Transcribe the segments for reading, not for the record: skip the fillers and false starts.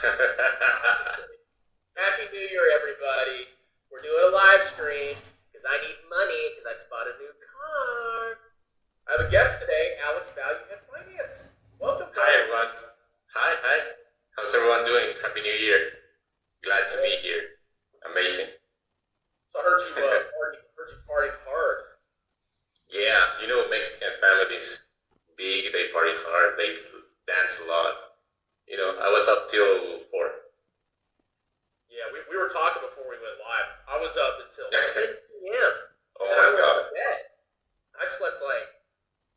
Happy New Year, everybody. We're doing a live stream because I need money because I just bought a new car. I have a guest today, Alex Value and Finance. Welcome, Hi brother. everyone. Hi. How's everyone doing? Happy New Year. Glad to be here. Amazing. So I heard you party hard. Yeah, Mexican families, big, they party hard, they dance a lot. I was up till 4. Yeah, we were talking before we went live. I was up until 10 p.m. Oh and I my went God. to bed. I slept like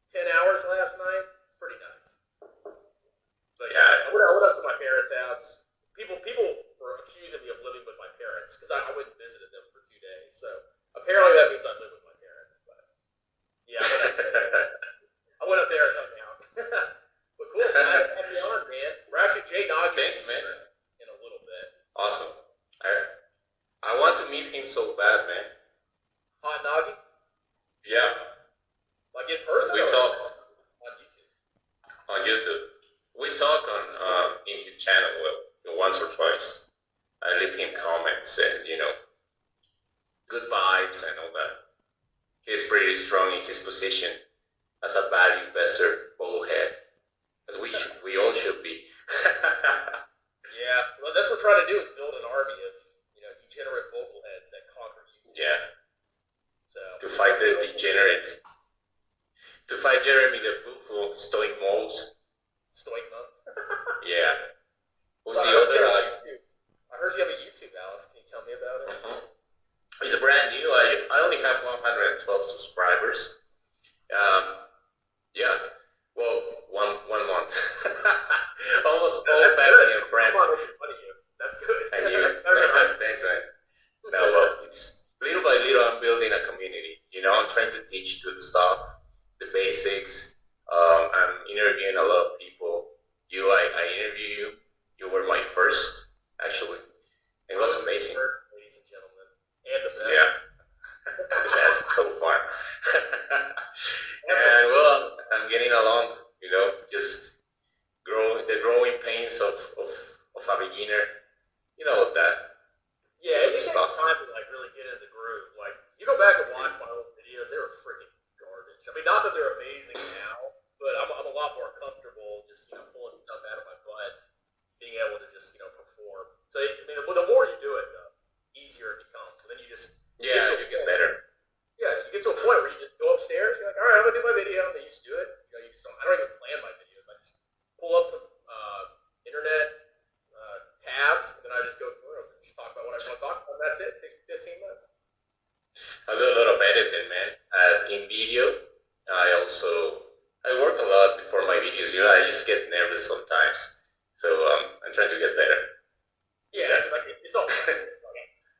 10 hours last night. It's pretty nice. But Yeah. I went up to my parents' house. People were accusing me of living with my parents because I went and visited them for 2 days. So apparently that means I live with my parents. But yeah, I went up there and hung out. But cool, glad to have you on, man. We're actually Jay Noggy. Thanks, man. In a little bit. So. Awesome. I want to meet him so bad, man. Hot Noggy? Yeah. Like in person? We talked on YouTube. on YouTube. We talk on in his channel once or twice. I leave him comments and good vibes and all that. He's pretty strong in his position as a value investor, Boglehead, as we all should be. Yeah, well, that's what we're trying to do is build an army of degenerate Bogleheads that conquer YouTube. Yeah. So To fight the degenerates. To fight Jeremy the Fufu, Stoic Moles. Stoic Monk. Yeah. Who's So the I other? heard you have a YouTube, Alex. Can you tell me about it? It's brand new. I only have 112 subscribers. Yeah. Well, one month. Almost all family and friends. That's good. And you. Thanks, man. No, well, it's little by little I'm building a community. I'm trying to teach good stuff, the basics. I'm interviewing a lot of people. I interview you. You were my first, actually. It was amazing. Ladies and gentlemen. And the best. Yeah. The best so far. And well, I'm getting along, just the growing pains of a beginner, of that. Yeah, it takes time to really get in the groove. Like, you go back and watch my old videos, they were freaking garbage. I mean, not that they're amazing now, but I'm a lot more comfortable just, pulling stuff out of my butt, being able to just, perform. So, the more you do it, the easier it becomes. And then you just you get better. Yeah, you get to a point where you just go upstairs, you're like, all right, I'm going to do my video. And then you just do it. You just don't, I don't even plan my videos. I just pull up some internet tabs, and then I just go through them and just talk about what I want to talk about. And that's it. It takes me 15 minutes. I do a lot of editing, man. In video, I work a lot before my videos. I just get nervous sometimes. So I'm trying to get better. Yeah, it's all okay.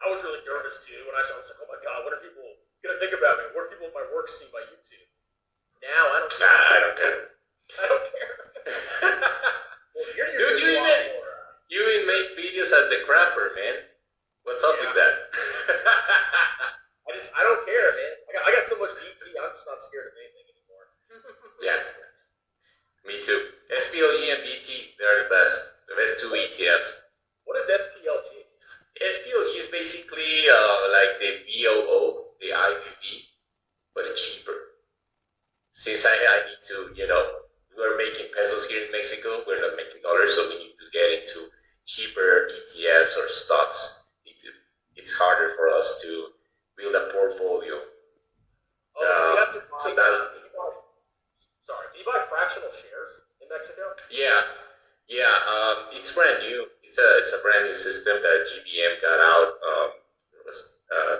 I was really nervous too when I was like, oh my God, what are people going to think about me? What are people with my work see by YouTube? Now I don't care. I don't care. I don't care. Well, Dude, you even make videos at the crapper, man. What's up with that? I don't care, man. I got so much DT, I'm just not scared of anything anymore. Yeah. Me too. SPLG and BT, they're the best. The best 2 ETFs. What is SPLG? SPLG is basically like the VOO, the IVV, but it's cheaper. Since I need to, we're making pesos here in Mexico, we're not making dollars, so we need to get into cheaper ETFs or stocks. It's harder for us to build a portfolio. So you have to buy, so that's, can you buy fractional shares in Mexico? Yeah. It's brand new. It's a brand new system that GBM got out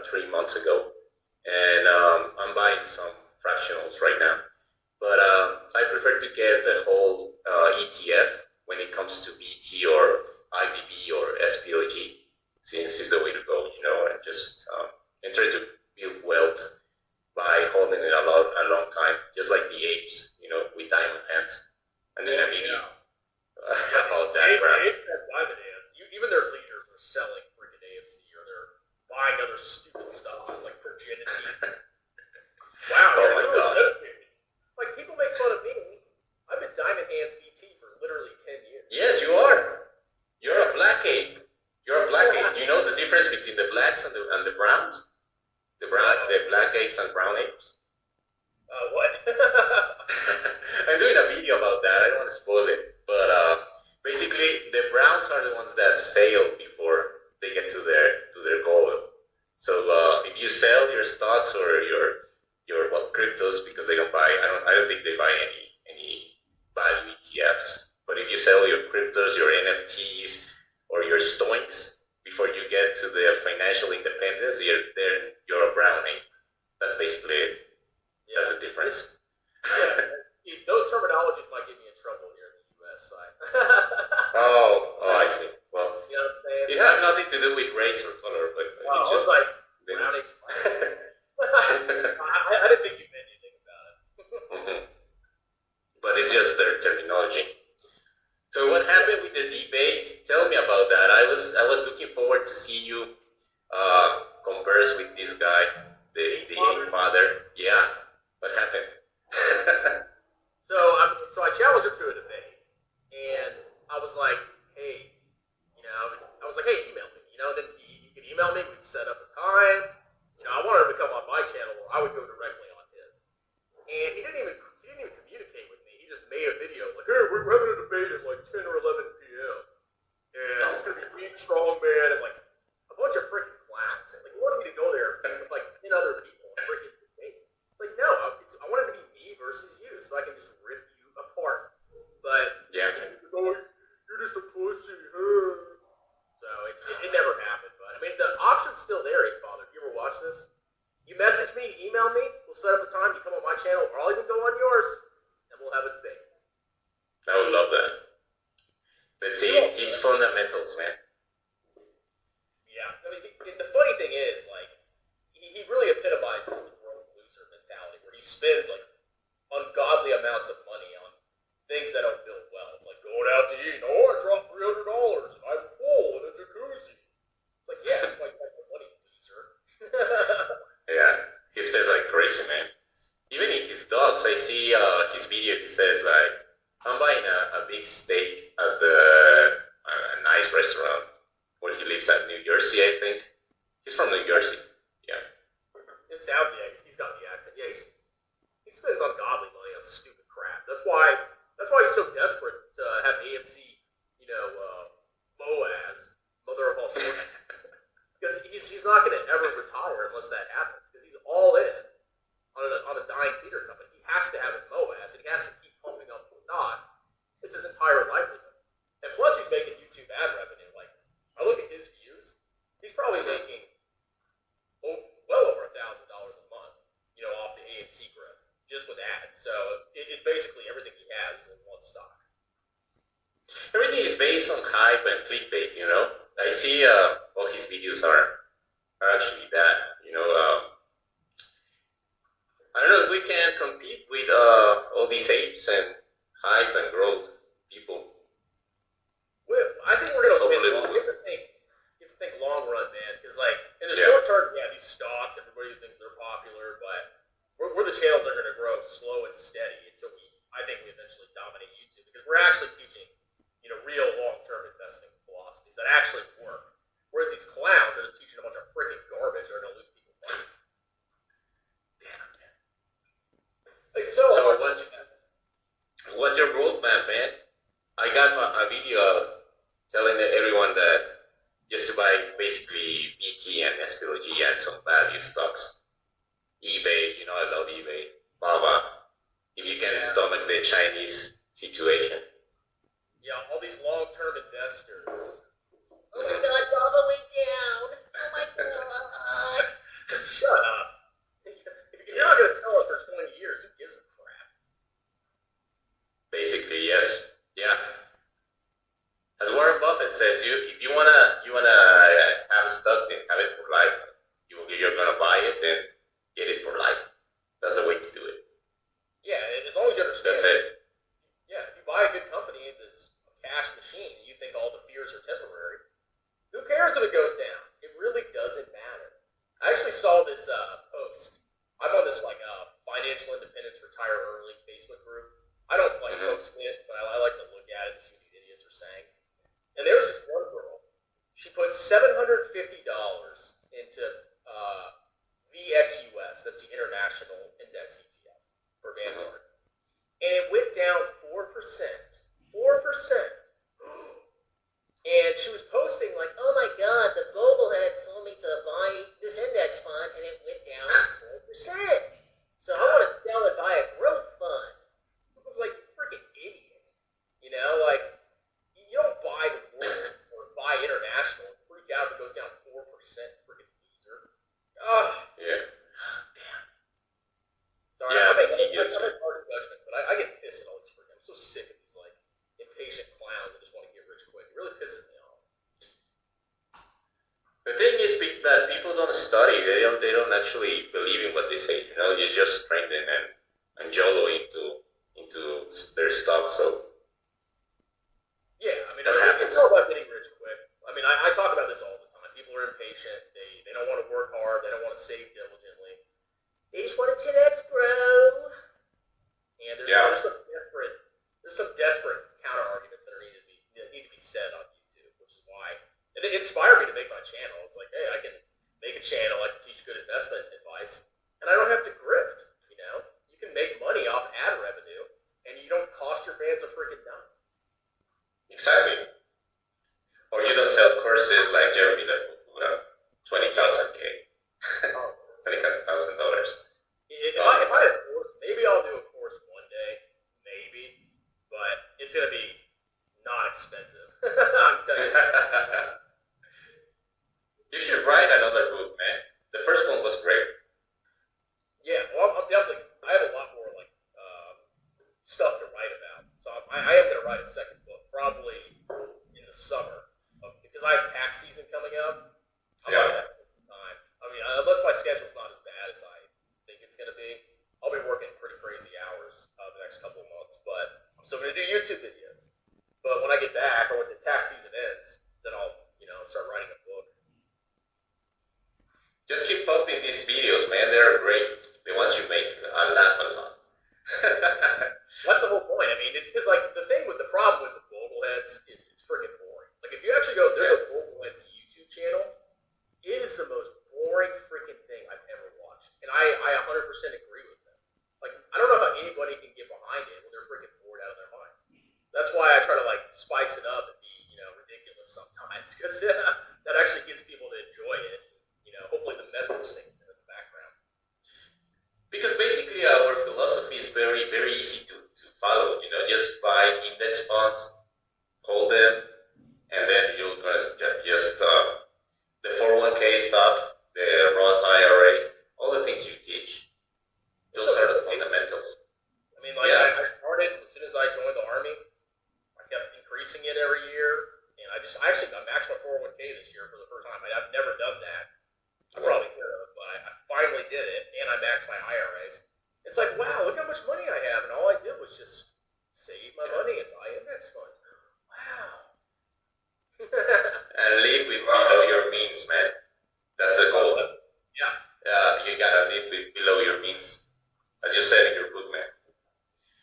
3 months ago, and I'm buying some fractionals right now. But I prefer to get the whole ETF when it comes to BT or IBB or SPLG, since it's the way to go, and just and try to build wealth by holding it a long time, just like the apes, with diamond hands. And then a video about that crap. Apes have diamond hands. Even their leaders are selling freaking AMC, or they're buying other stupid stuff like Progenity. Wow. Oh my God. Like, people make fun of me. I've been diamond hands VT for literally 10 years. Yes, you are. You're a black between the blacks and the browns, the black apes and brown apes. What? I'm doing a video about that. I don't want to spoil it, but basically the browns are the ones that sail before they get to their goal. So if you sell your stocks or your cryptos because they don't buy, I don't think they buy any value ETFs. But if you sell your cryptos, your NFTs, or your stoinks before you get to the financial independence, you're a brown ape. That's basically it. Yeah. That's the difference. Yeah, those terminologies might get me in trouble here in the U.S. side. oh, I see. Well, you know what I'm saying? It has nothing to do with race or color, but it's just like brown ape. I didn't think you meant anything about it. Mm-hmm. But it's just their terminology. So what happened with the debate? Tell me about that. I was looking forward to see you converse with this guy, the ape father. Yeah. What happened? So I challenged him to a debate, and I was like, hey, I was like, hey, email me, and then he could email me. We'd set up a time. I wanted him to come on my channel, or I would go directly on his. And he didn't even communicate with me. He just made a video like, hey, we're having a debate at like 10 or 11 p.m. And it's gonna be me, strongman, and like a bunch of freaking clowns. And like, he wanted me to go there with like 10 other people and freaking debate. It's like, no, I want it to be me versus you, so I can just rip you apart. But yeah, you're just a pussy. So it never happened. But I mean, the option's still there, Father. If you ever watch this, you message me, email me. We'll set up a time. You come on my channel, or I'll even go on yours, and we'll have a debate. I would love that. Let's see his fundamentals, man. Yeah, I mean, the funny thing is, like, he really epitomizes the broke loser mentality, where he spends like ungodly amounts of money on things that don't build wealth, like going out to eat. Oh, I dropped $300 and I have a pool and a jacuzzi. It's like, yeah, that's why you have the money, loser. Yeah, he spends like crazy, man. Even in his dogs, I see his video. He says like, I'm buying a big steak at a nice restaurant where he lives at New Jersey, I think. He's from New Jersey. Yeah. It sounds, yeah, he's got the accent. Yeah, he spends ungodly money on stupid crap. That's why he's so desperate to have AMC, Boaz, mother of all sorts. Because he's not going to ever retire unless that happens. Because he's all in on a dying theater company. He has to have it Boaz, and he has to keep pumping up his stock. It's his entire livelihood. And plus, he's making YouTube ad revenue. Like, I look at his views, he's probably making well over $1,000 a month, off the AMC growth, just with ads. So it's basically everything he has is in one stock. Everything is based on hype and clickbait, I see all his videos are actually that, I don't know if we can compete with all these apes and hype and growth people. Well, I think we're going to win. You have to think long run, man, because like in the short term, yeah, these stocks, everybody thinks they're popular, but we're the channels that are going to grow slow and steady until I think we eventually dominate YouTube, because we're actually teaching, real long-term investing philosophies that actually work. Whereas these clowns are just teaching a bunch of freaking garbage that are going to lose people money. Damn, man. Like, what's your roadmap, man? I got a video telling everyone that just to buy basically BT and SPLG and some value stocks. eBay, I love eBay. Baba. If you can stomach the Chinese situation. Yeah, all these long-term investors. Oh my God, Baba went down. Oh my God. Shut up. If you're not going to sell it for 20 years, who gives a crap? Basically, yes. Yeah. As Warren Buffett says, if you wanna have a stock, then have it for life. You're gonna buy it, then get it for life. That's the way to do it. Yeah, as long as you understand. That's it. Yeah, if you buy a good company, this cash machine, and you think all the fears are temporary, who cares if it goes down? It really doesn't matter. I actually saw this post. I'm on this financial independence retire early Facebook group. I don't post it, but I like to look at it and see what these idiots are saying. And there was this one girl. She put $750 into VXUS. That's the International Index ETF for Vanguard, and it went down 4%. 4%. And she was posting like, "Oh my God, the Bogleheads told me to buy this index fund, and it went down 4%. So I want to sell and buy a growth fund." I was like, "You freaking idiot!" Like you don't buy the world or buy international and freak out if it goes down 4%. Freaking loser. Oh Yeah. damn. Sorry, Yeah, I make too. hard judgment, but I get pissed at all these freaking. I'm so sick of these like impatient clowns that just want to get rich quick. It really pisses me off. The thing is that people don't study. They don't actually believe in what they say. You just strengthen and jolo into their stuff. So yeah, I mean, what happens? It's all about getting rich quick. I mean, I talk about this all the time. People are impatient. They don't want to work hard. They don't want to save diligently. They just want a 10x, bro. And there's some desperate counter arguments that need to be said on YouTube, which is why it inspired me to make my channel. It's like, hey, I can make a channel. I can teach good investment advice, and I don't have to grift. You can make money off ad revenue, and you don't cost your fans a freaking dime. Exactly. Or you don't sell courses like Jeremy left with $20,000 $20,000. If I had a course, maybe I'll do a course one day, maybe, but it's gonna be not expensive. I'm telling you. You should write another book, man. The first one was great. Yeah, well, I have a lot more like stuff to write about. So I am gonna write a second book, probably in the summer, because I have tax season coming up. I'm not gonna have time. I mean, unless my schedule's not as bad as I think it's gonna be, I'll be working pretty crazy hours the next couple of months. But I'm still gonna do YouTube videos. But when I get back, or when the tax season ends, then I'll start writing a book. Just keep pumping these videos, man. They're great. The ones you make, I laugh a lot. That's the whole point. I mean, it's because like the problem with the Bogleheads is it's freaking boring. Like if you actually go, there's a Bogleheads YouTube channel. It is the most boring freaking thing I've ever watched, and I 100% agree with them. Like I don't know how anybody can get behind it when they're freaking bored out of their minds. That's why I try to like spice it up and be ridiculous sometimes, because that actually gets people to enjoy it. Hopefully the method is in the background. Because basically our philosophy is very, very easy to follow. Just buy index funds, hold them, and then you're going to just the 401k stuff, the Roth IRA, all the things you teach. Those are the fundamentals. I mean, like I started as soon as I joined the Army. I kept increasing it every year, and I maxed my 401k this year for the first time. I've never done that. I probably could have, but I finally did it, and I maxed my IRAs. It's like, wow, look how much money I have, and all I did was just save my money and buy index funds. Wow. And live below your means, man. That's a goal. Yeah. You gotta live below your means, as you said in your book, man.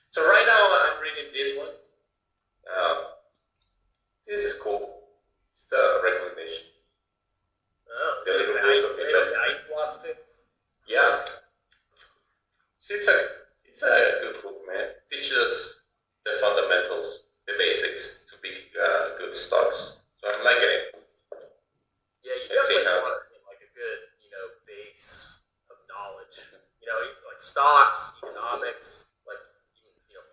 So right now I'm reading this one. This is cool. Just a recommendation. Oh, The little book of investment. Philosophy. Yeah. It's a good book, man. Teaches us the fundamentals, the basics to pick good stocks. So I'm liking it. Yeah, you definitely want like a good, base of knowledge. Like stocks, economics, like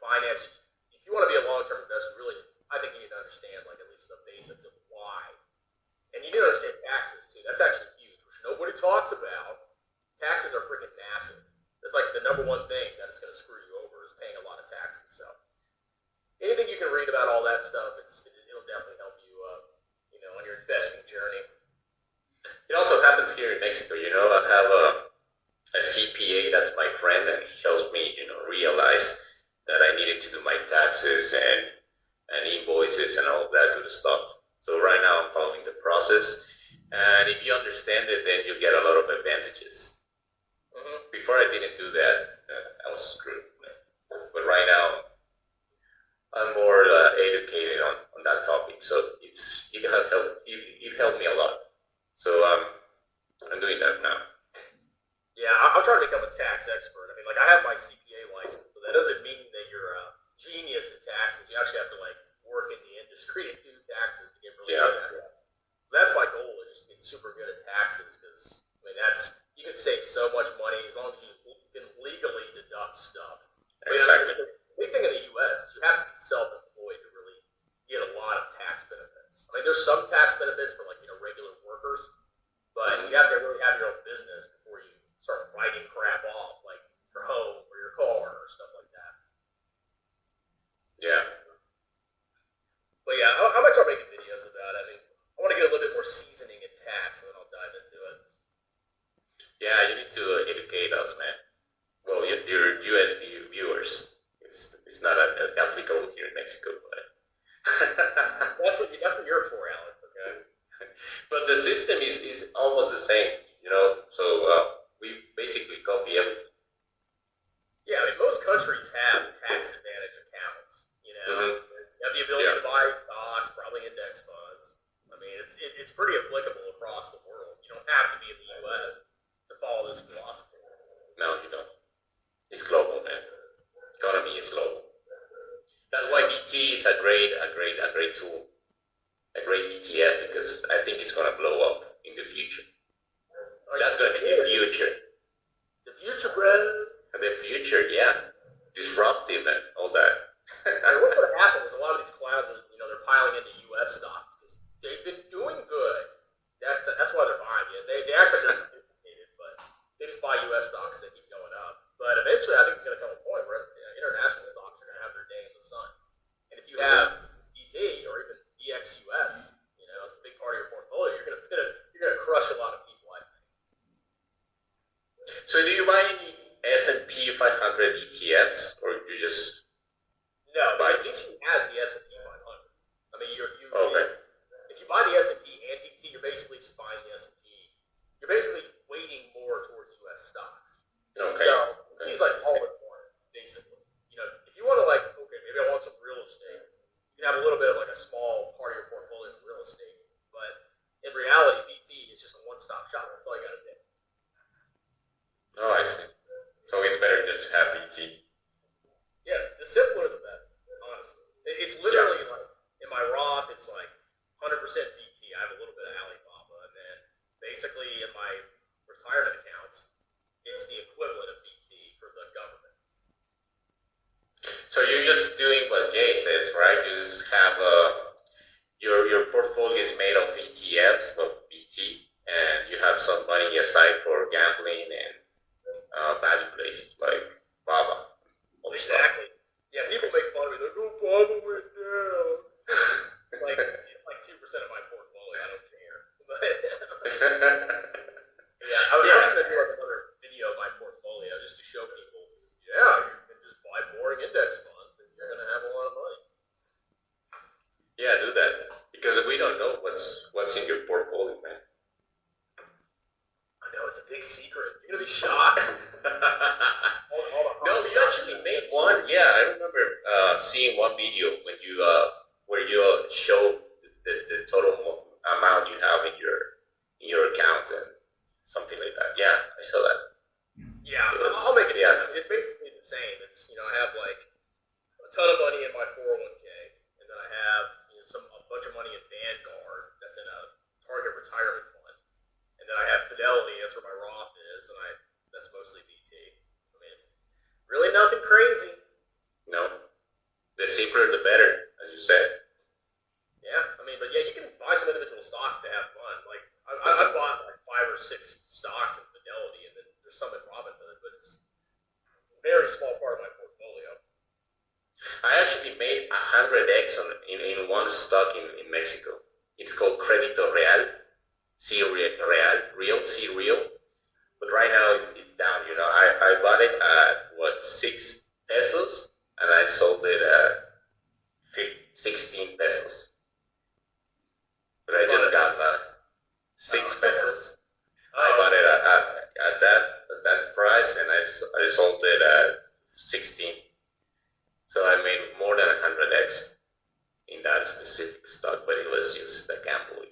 finance. If you want to be a long-term investor, really, I think you need to understand like at least the basics of why. And you need to understand taxes too. That's actually huge, which nobody talks about. Taxes are freaking massive. That's like the number one thing that is going to screw you over is paying a lot of taxes. So anything you can read about all that stuff, it'll definitely help you, on your investing journey. It also happens here in Mexico. I have a CPA that's my friend, and he helps me, realize that I needed to do my taxes and invoices and all that good stuff. So right now I'm following the process, and if you understand it, then you get a lot of advantages. Mm-hmm. Before I didn't do that, I was screwed. But right now, I'm more educated on that topic, so it it helped me a lot. So I'm doing that now. Yeah, I'm trying to become a tax expert. I mean, like I have my CPA license, but that doesn't mean that you're a genius at taxes. You actually have to like work in the industry and do taxes to get really good at it. So that's my goal, is just to get super good at taxes, because I mean you can save so much money as long as you can legally deduct stuff. Exactly. The big thing in the U.S. is you have to be self-employed to really get a lot of tax benefits. I mean, there's some tax benefits for like regular workers, but you have to really have your own business before you start writing crap off, like your home or your car or stuff like that. Yeah. But yeah, I might start making videos about it. I mean, I want to get a little bit more seasoning in tax, and then I'll dive into it. Yeah, you need to educate us, man. Well, your US viewers, it's not applicable here in Mexico, but that's what you're for, Alex. Okay. But the system is almost the same, So we basically copy everything. Yeah, I mean, most countries have tax advantage accounts. You have the ability to buy stocks, probably index funds. I mean, it's pretty applicable across the world. You don't have to be in the U.S. to follow this philosophy. No, you don't. It's global, man. Economy is global. That's why BT is a great tool, a great ETF, because I think it's gonna blow up in the future. That's gonna be the future. The future, bro. The future, yeah. Disruptive and all that. What's gonna happen is a lot of these clowns are, they're piling into U.S. stocks because they've been doing good. That's why they're buying it. They act like they're sophisticated, but they just buy U.S. stocks that keep going up. But eventually, I think it's going to come a point where international stocks are going to have their day in the sun. And if you have BT or even EXUS, as a big part of your portfolio, you're going to crush a lot of people, I think. So, do you buy any S&P 500 ETFs, or you just buy BT has the S&P 500. I mean, if you buy the S&P and BT, you're basically just buying the S&P. You're basically weighting more towards U.S. stocks. Okay. So he's like all in one, basically. If you want to maybe I want some real estate, you can have a little bit of like a small part of your portfolio in real estate. But in reality, BT is just a one-stop shop. That's all you got to do. Oh, I see. So it's better just to have BT. Yeah, the simpler the better, honestly. It's literally like, in my Roth, it's like 100% BT. I have a little bit of Alibaba. And then basically in my retirement accounts, it's the equivalent of BT for the government. So you're just doing what Jay says, right? You just have your portfolio is made of ETFs, of BT, and you have some money aside for gambling and value plays like Baba. Exactly. Yeah, people make fun of me. They're like, oh, Baba went down. like 2% of my portfolio. I don't care. But yeah, I was going to do another video of my portfolio just to show people, you can just buy boring index funds and you're going to have a lot of money. Yeah, do that, because we don't know what's in your portfolio, man. I know, it's a big secret. You're going to be shocked. No, you actually made one. Yeah, I remember seeing one video when you where you show the total amount you have in your account and something like that. Yeah, I saw that. Yeah, I'll make it. Yeah. It's basically the same. It's I have like a ton of money in my 401k, and then I have a bunch of money in Vanguard that's in a target retirement fund, and then I have Fidelity. That's where my Roth is, and that's mostly BT. I mean, really nothing crazy. No, the simpler the better, as you said. Yeah, I mean, but yeah, you can buy some individual stocks to have fun. Like I bought like 5 or 6 stocks in Fidelity, and then there's some in Robinhood, but it's a very small part of my portfolio. I actually made 100x in one stock in Mexico. It's called Credito Real, Real. But right now it's down. I bought it at 6 pesos, and I sold it at 16 pesos. But I just got 6 pesos. I bought it at that price, and I sold it at 16. So I made more than 100x in that specific stock, but it was just a gamble.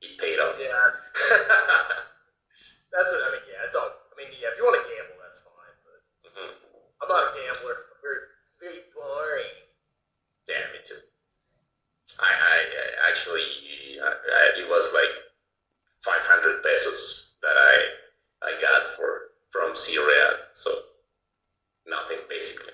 It paid off. Yeah, that's what I mean. Yeah, it's all. I mean, yeah, if you want to gamble, that's fine. But I'm not a gambler. I'm very, very boring. Yeah, me too. I actually, it was like 500 pesos that I got from Syria, so nothing basically.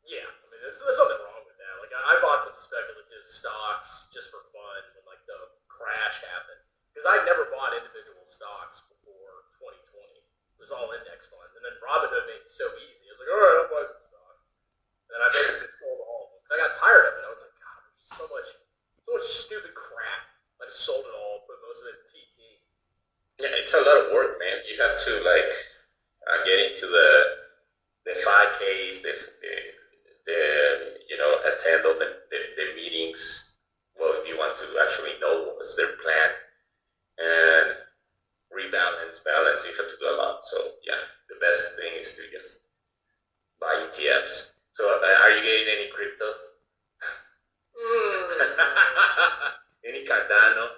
Yeah, I mean, there's nothing wrong with that. Like, I bought some speculative stocks just for fun when like the crash happened because I'd never bought individual stocks before 2020. It was all index funds, and then Robinhood made it so easy. I was like, all right, I'll buy some stocks, and then I basically sold all of them because I got tired of it. I was like, God, there's so much stupid crap. I just sold it all, put most of it in PT. Yeah, it's a lot of work, man. You have to like get into the 5Ks, attend all the meetings. Well, if you want to actually know what's their plan and balance, you have to do a lot. So yeah, the best thing is to just buy ETFs. So are you getting any crypto? Any Cardano?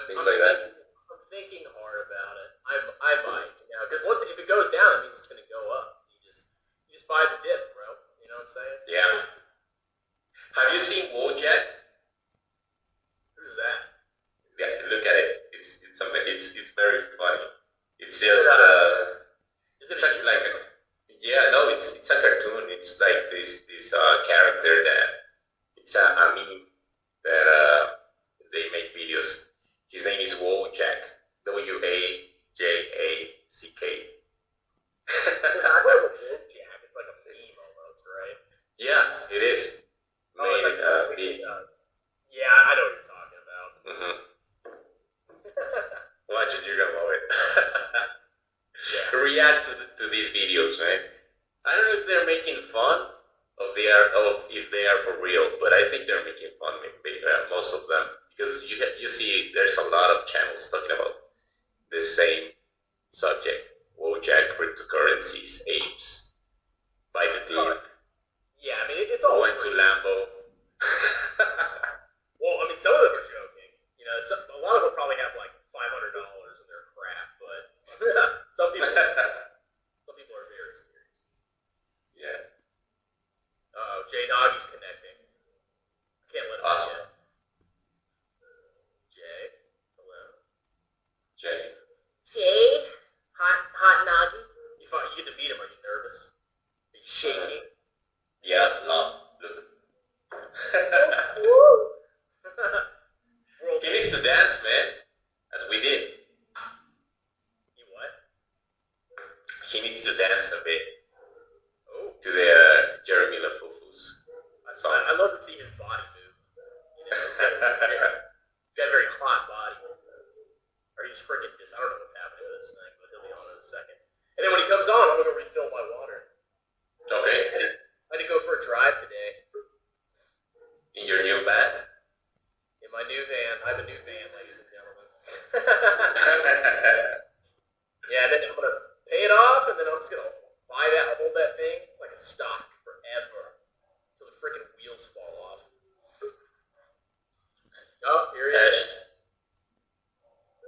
Things like that. I'm thinking hard about it. I might, because if it goes down, it means it's going to go up. So you just buy the dip, bro. You know what I'm saying? Yeah. Have you seen Wojak? Who's that? Yeah, look at it. It's very funny. It's just is it like no, it's a cartoon. It's like this character that it's a meme that they make videos. His name is Wojak. Wajack. I know the Wojak. It's like a meme almost, right? Yeah, it is. Yeah, I know what you're talking about. Mm-hmm. Watch it, you're gonna love it. Yeah. React to these videos, right? I don't know if they're making fun of if they are for real, but I think they're making fun. Most of them, because you see, there's a lot of channels talking about the same subject: Wojak, cryptocurrencies, apes, by the deep. Yeah, I mean it's all went to Lambo. Well, I mean some of them are joking. A lot of them probably have like $500 in their crap, but some people are very serious. Yeah. Jay Noggy's connecting. I can't let him awesome. in. Jay, hello. Jay, hot Noggy. You get to meet him. Are you nervous? Are you shaking? Yeah, look. He needs to dance, man, as we did. You what? He needs to dance a bit. Oh. To the Jeremy LaFufu's song. I love to see his body move. He's got a very hot body. Or he's freaking I don't know what's happening with this thing, but he'll be on in a second. And then when he comes on, I'm gonna go refill my water. Okay. I had to go for a drive today. In your new van? In my new van. I have a new van, ladies and gentlemen. Yeah, and then I'm gonna pay it off, and then I'm just gonna hold that thing like a stock